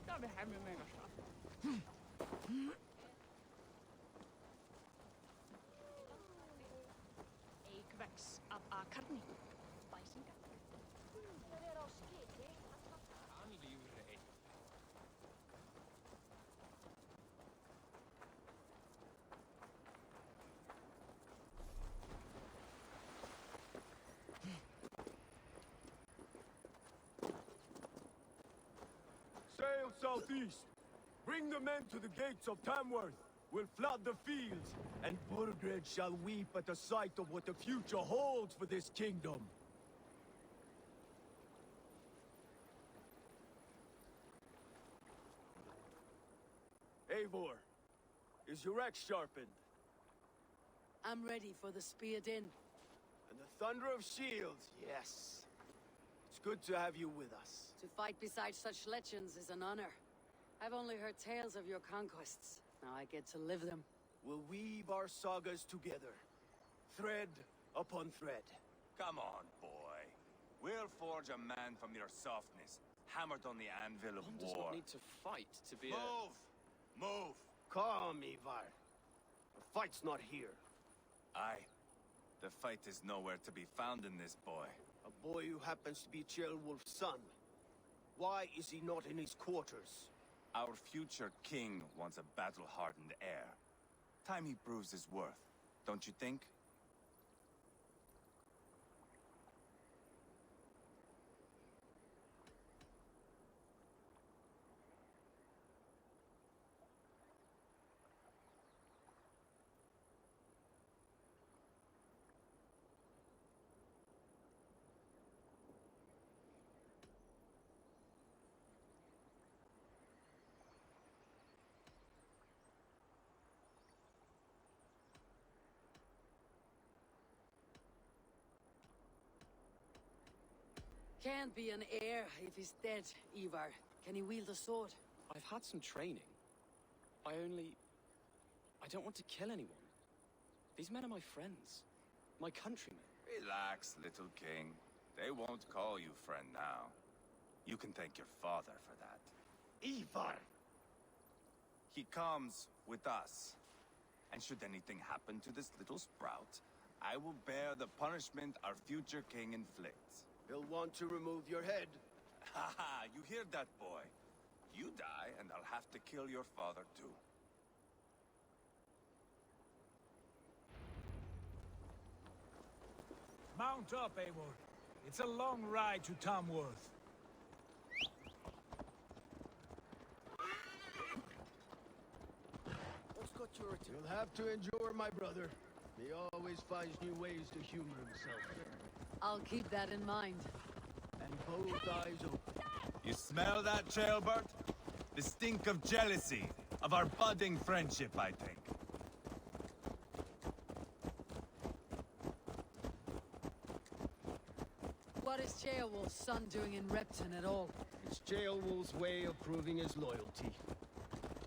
Der vil han med mig og slå. Eikväks af akarni. Spaisinka. Han lever ej. Sail southeast. Bring the men to the gates of Tamworth. We'll flood the fields, and Burgred shall weep at the sight of what the future holds for this kingdom. Eivor, is your axe sharpened? I'm ready for the speared in. And the thunder of shields, yes. It's good to have you with us. To fight beside such legends is an honor. I've only heard tales of your conquests. Now I get to live them. We'll weave our sagas together, thread upon thread. Come on, boy. We'll forge a man from your softness, hammered on the anvil of One war. does not need to fight to be Move! Move! Calm, Ivar. The fight's not here. Aye. The fight is nowhere to be found in this boy. A boy who happens to be Ceolwulf's son. Why is he not in his quarters? Our future king wants a battle-hardened heir. Time he proves his worth, don't you think? Can't be an heir if he's dead, Ivar. Can he wield a sword? I've had some training. I don't want to kill anyone. These men are my friends. My countrymen. Relax, little king. They won't call you friend now. You can thank your father for that. Ivar! He comes with us. And should anything happen to this little sprout, I will bear the punishment our future king inflicts. He'll want to remove your head. Haha, you hear that, boy? You die, and I'll have to kill your father, too. Mount up, Eivor. It's a long ride to Tamworth. What's got your attention? You'll have to endure, my brother. He always finds new ways to humor himself. I'll keep that in mind. And both eyes open. You smell that, Ceolbert? The stink of jealousy, of our budding friendship, I think. What is Ceolwulf's son doing in Repton at all? It's Ceolwulf's way of proving his loyalty.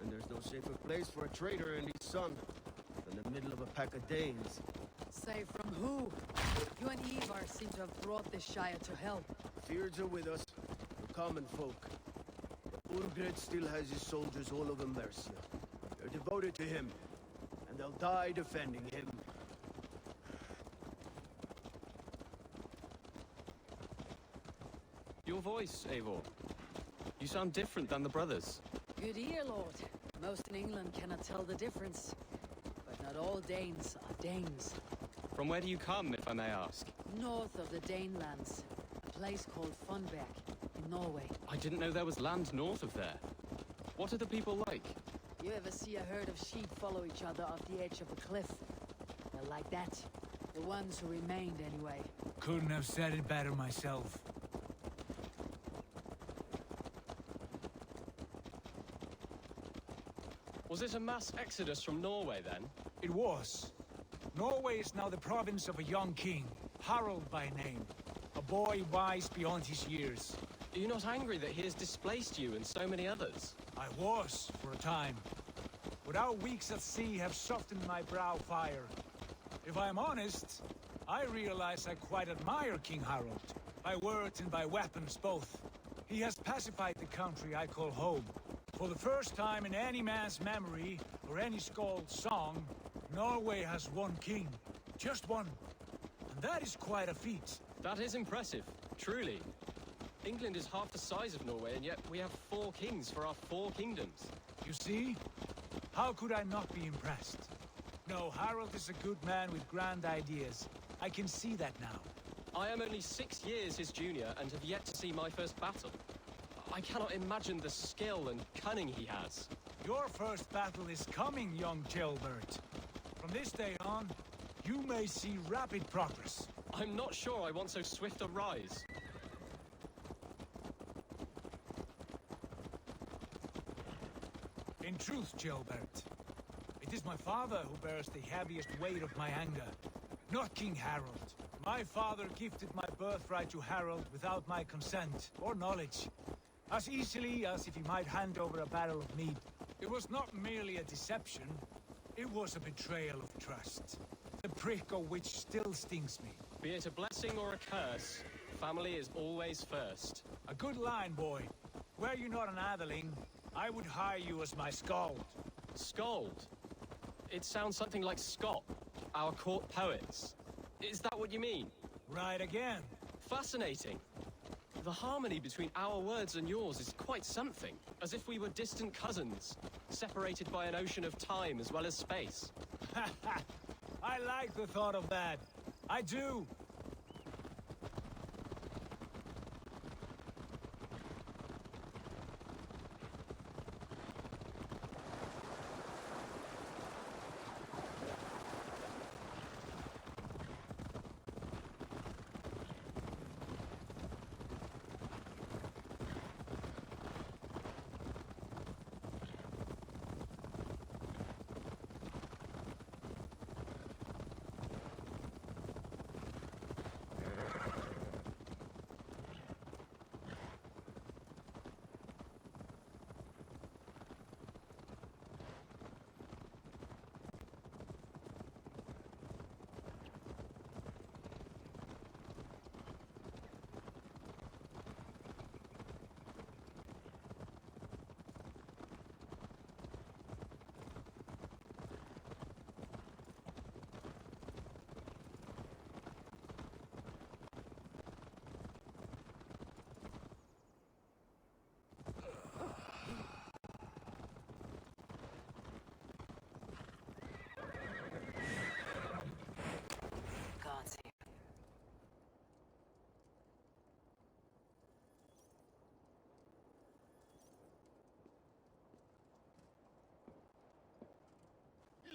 And there's no safer place for a traitor and his son than the middle of a pack of Danes. Save from who? You and Ivar seem to have brought this Shire to hell. Fears are with us, the common folk. But Urgred still has his soldiers all over Mercia. They're devoted to him, and they'll die defending him. Your voice, Eivor. You sound different than the brothers. Good ear, Lord. Most in England cannot tell the difference. But not all Danes are Danes. From where do you come, if I may ask? North of the Danelands. A place called Funberg, in Norway. I didn't know there was land north of there. What are the people like? You ever see a herd of sheep follow each other off the edge of a cliff? They're like that. The ones who remained, anyway. Couldn't have said it better myself. Was it a mass exodus from Norway, then? It was. Norway is now the province of a young king, Harald by name. A boy wise beyond his years. Are you not angry that he has displaced you and so many others? I was, for a time. But our weeks at sea have softened my brow fire. If I'm honest, I realize I quite admire King Harald. By words and by weapons both. He has pacified the country I call home. For the first time in any man's memory, or any Skald's song, Norway has one king. Just one. And that is quite a feat. That is impressive, truly. England is half the size of Norway, and yet we have 4 kings for our 4 kingdoms. You see? How could I not be impressed? No, Harald is a good man with grand ideas. I can see that now. I am only 6 years his junior and have yet to see my first battle. I cannot imagine the skill and cunning he has. Your first battle is coming, young Chilbert. From this day on, you may see rapid progress. I'm not sure I want so swift a rise. In truth, Chilbert, it is my father who bears the heaviest weight of my anger, not King Harald. My father gifted my birthright to Harald without my consent or knowledge, as easily as if he might hand over a barrel of mead. It was not merely a deception, it was a betrayal of trust. The prick of which still stings me. Be it a blessing or a curse, family is always first. A good line, boy. Were you not an atheling, I would hire you as my skald. Skald? It sounds something like Scott, our court poets. Is that what you mean? Right again. Fascinating. The harmony between our words and yours is quite something. As if we were distant cousins, separated by an ocean of time as well as space. I like the thought of that. I do.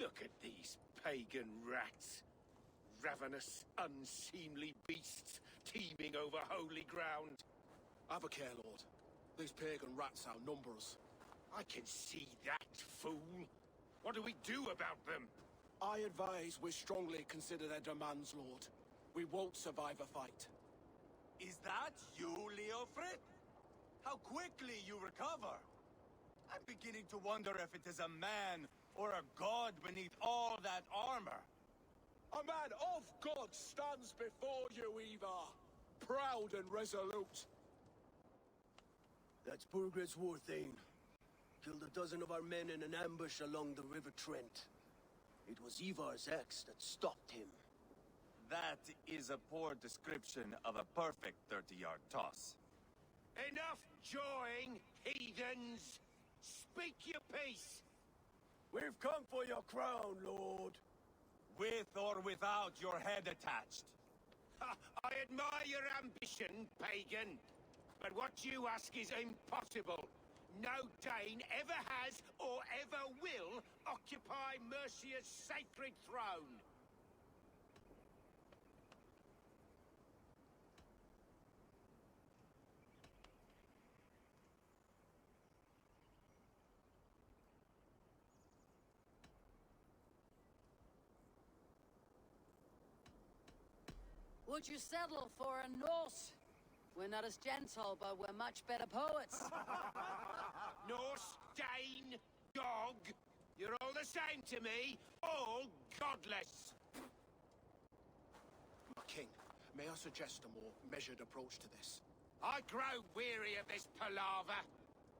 Look at these pagan rats. Ravenous, unseemly beasts teeming over holy ground. Have a care, Lord. These pagan rats outnumber us. I can see that, fool. What do we do about them? I advise we strongly consider their demands, Lord. We won't survive a fight. Is that you, Leofrid? How quickly you recover! I'm beginning to wonder if it is a man or a god beneath all that armor. A man of God stands before you, Ivar. Proud and resolute. That's Burgred's war thane. Killed a dozen of our men in an ambush along the River Trent. It was Ivar's axe that stopped him. That is a poor description of a perfect 30-yard toss. Enough jawing, heathens! Speak your piece! We've come for your crown, Lord. With or without your head attached. I admire your ambition, pagan. But what you ask is impossible. No Dane ever has or ever will occupy Mercia's sacred throne. Would you settle for a Norse? We're not as gentle, but we're much better poets. Norse, Dane, dog. You're all the same to me. All godless. My king, may I suggest a more measured approach to this? I grow weary of this palaver.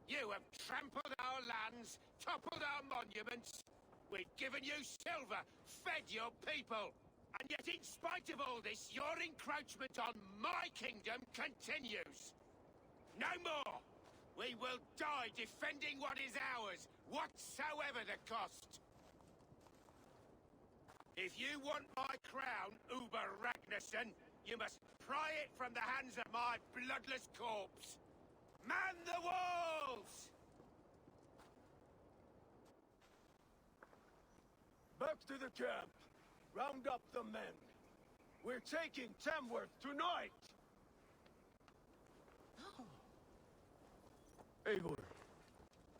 You have trampled our lands, toppled our monuments. We've given you silver, fed your people. And yet in spite of all this, your encroachment on my kingdom continues. No more! We will die defending what is ours, whatsoever the cost. If you want my crown, Uber Ragnarsson, you must pry it from the hands of my bloodless corpse. Man the walls! Back to the camp. Round up the men. We're taking Tamworth tonight! Eivor,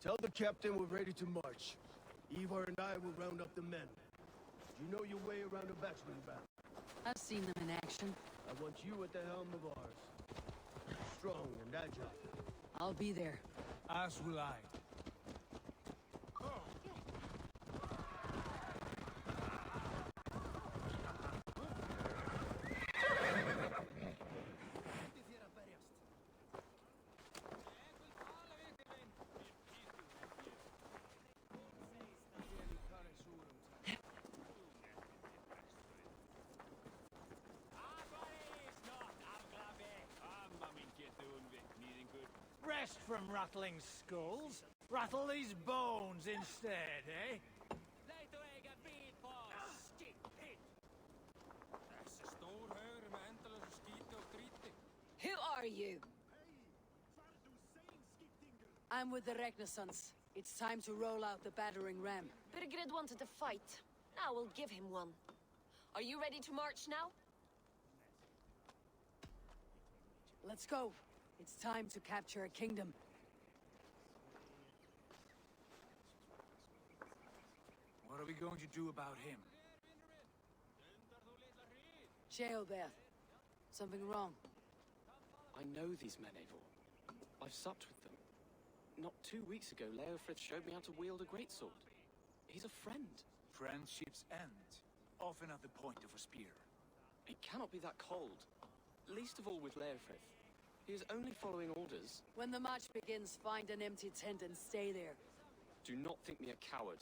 tell the captain we're ready to march. Ivar and I will round up the men. You know your way around a battering ram. I've seen them in action. I want you at the helm of ours. Strong and agile. I'll be there. As will I. Rest from rattling skulls. Rattle these bones instead, eh? Who are you? I'm with the Renaissance. It's time to roll out the battering ram. Birgrid wanted to fight. Now we'll give him one. Are you ready to march now? Let's go. It's time to capture a kingdom. What are we going to do about him? Sheobeth. Something wrong. I know these men, Eivor. I've supped with them. Not 2 weeks ago, Leofrith showed me how to wield a greatsword. He's a friend. Friendships end, often at the point of a spear. It cannot be that cold. Least of all with Leofrith. He is only following orders. When the march begins, find an empty tent and stay there. Do not think me a coward.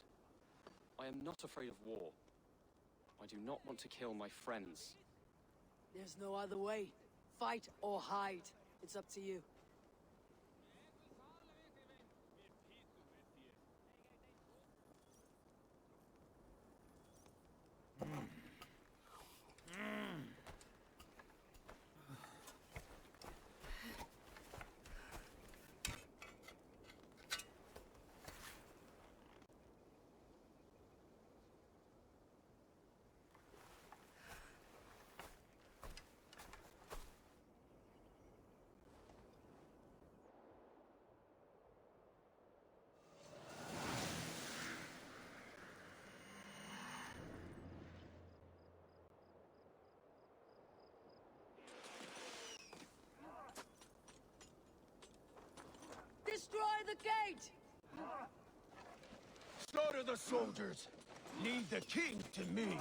I am not afraid of war. I do not want to kill my friends. There's no other way. Fight or hide. It's up to you. Destroy the gate! Slaughter the soldiers! Leave the king to me!